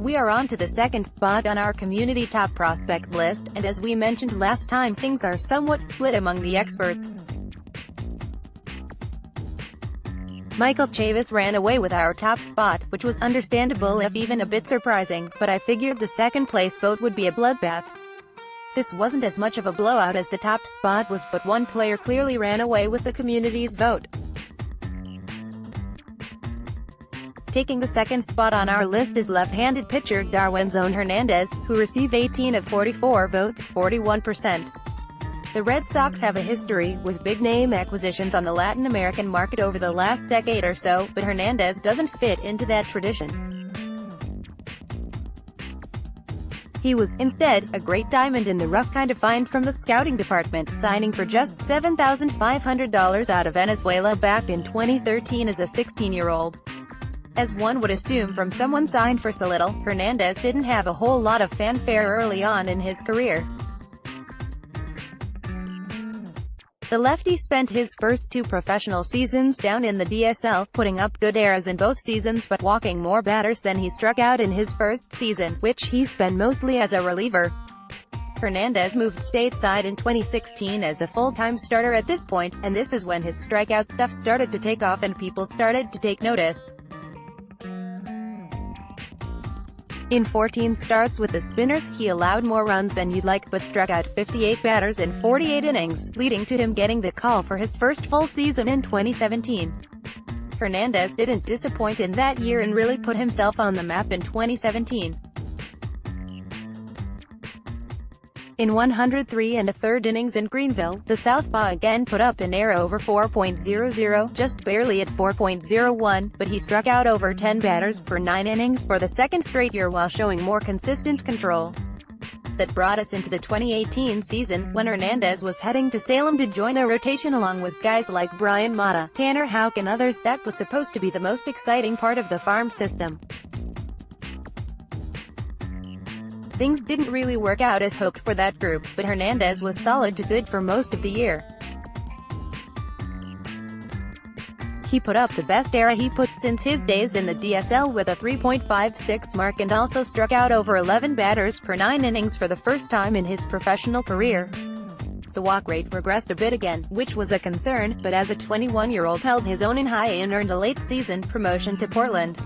We are on to the second spot on our community top prospect list, and as we mentioned last time, things are somewhat split among the experts. Michael Chavis ran away with our top spot, which was understandable if even a bit surprising, but I figured the second place vote would be a bloodbath. This wasn't as much of a blowout as the top spot was, but one player clearly ran away with the community's vote. Taking the second spot on our list is left-handed pitcher Darwinzon Hernandez, who received 18 of 44 votes, 41%. The Red Sox have a history with big-name acquisitions on the Latin American market over the last decade or so, but Hernandez doesn't fit into that tradition. He was, instead, a great diamond in the rough kind of find from the scouting department, signing for just $7,500 out of Venezuela back in 2013 as a 16-year-old. As one would assume from someone signed for so little, Hernandez didn't have a whole lot of fanfare early on in his career. The lefty spent his first 2 professional seasons down in the DSL, putting up good eras in both seasons but walking more batters than he struck out in his first season, which he spent mostly as a reliever. Hernandez moved stateside in 2016 as a full-time starter at this point, and this is when his strikeout stuff started to take off and people started to take notice. In 14 starts with the Spinners, he allowed more runs than you'd like but struck out 58 batters in 48 innings, leading to him getting the call for his first full season in 2017. Hernandez didn't disappoint in that year and really put himself on the map in 2017. In 103 1/3 innings in Greenville, the southpaw again put up an ERA over 4.00, just barely at 4.01, but he struck out over 10 batters per 9 innings for the second straight year while showing more consistent control. That brought us into the 2018 season, when Hernandez was heading to Salem to join a rotation along with guys like Brian Mata, Tanner Houck and others. That was supposed to be the most exciting part of the farm system. Things didn't really work out as hoped for that group, but Hernandez was solid to good for most of the year. He put up the best ERA he put since his days in the DSL with a 3.56 mark and also struck out over 11 batters per 9 innings for the first time in his professional career. The walk rate regressed a bit again, which was a concern, but as a 21-year-old held his own in high A and earned a late-season promotion to Portland.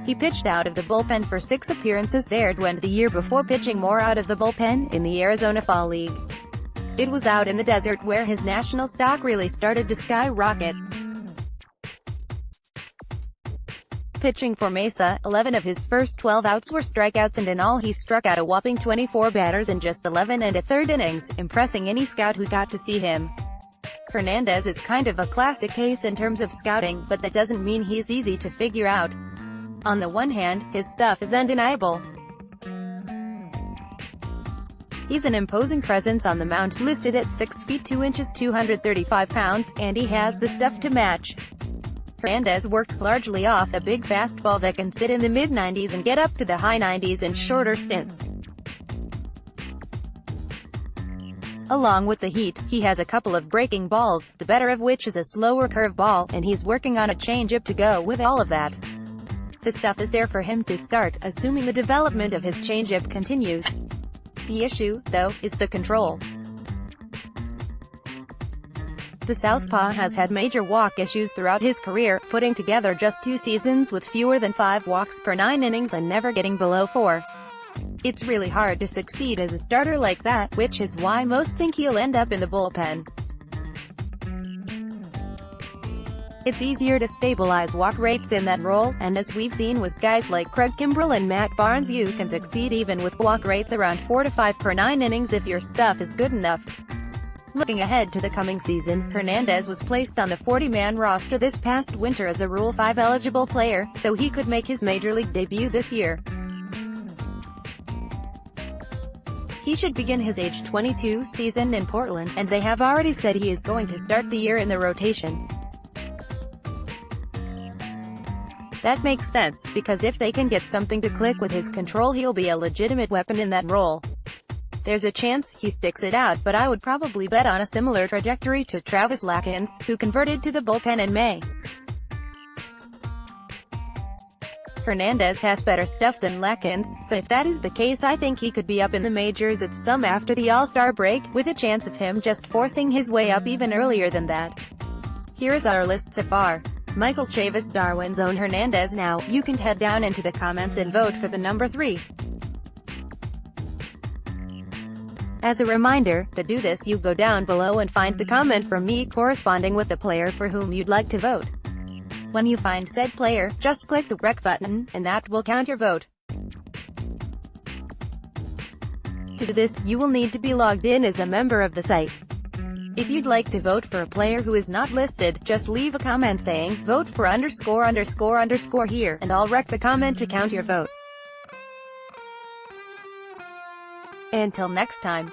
He pitched out of the bullpen for 6 appearances there and went the year before pitching more out of the bullpen in the Arizona Fall League. It was out in the desert where his national stock really started to skyrocket. Pitching for Mesa, 11 of his first 12 outs were strikeouts and in all he struck out a whopping 24 batters in just 11 1/3 innings, impressing any scout who got to see him. Hernandez is kind of a classic case in terms of scouting, but that doesn't mean he's easy to figure out. On the one hand, his stuff is undeniable. He's an imposing presence on the mound, listed at 6 feet 2 inches 235 pounds, and he has the stuff to match. Hernandez works largely off a big fastball that can sit in the mid-90s and get up to the high 90s in shorter stints. Along with the heat, he has a couple of breaking balls, the better of which is a slower curveball, and he's working on a changeup to go with all of that. The stuff is there for him to start, assuming the development of his changeup continues. The issue, though, is the control. The southpaw has had major walk issues throughout his career, putting together just 2 seasons with fewer than 5 walks per 9 innings and never getting below 4. It's really hard to succeed as a starter like that, which is why most think he'll end up in the bullpen. It's easier to stabilize walk rates in that role, and as we've seen with guys like Craig Kimbrell and Matt Barnes, you can succeed even with walk rates around 4 to 5 per 9 innings if your stuff is good enough. Looking ahead to the coming season, Hernandez was placed on the 40-man roster this past winter as a Rule 5 eligible player, so he could make his major league debut this year. He should begin his age 22 season in Portland, and they have already said he is going to start the year in the rotation. That makes sense, because if they can get something to click with his control, he'll be a legitimate weapon in that role. There's a chance he sticks it out, but I would probably bet on a similar trajectory to Travis Lakins, who converted to the bullpen in May. Hernandez has better stuff than Lakins, so if that is the case I think he could be up in the majors at some after the All-Star break, with a chance of him just forcing his way up even earlier than that. Here is our list so far. Michael Chavis, Darwinzon Hernandez. Now, you can head down into the comments and vote for the number 3. As a reminder, to do this you go down below and find the comment from me corresponding with the player for whom you'd like to vote. When you find said player, just click the rec button, and that will count your vote. To do this, you will need to be logged in as a member of the site. If you'd like to vote for a player who is not listed, just leave a comment saying, vote for ___ here, and I'll rec the comment to count your vote. Until next time.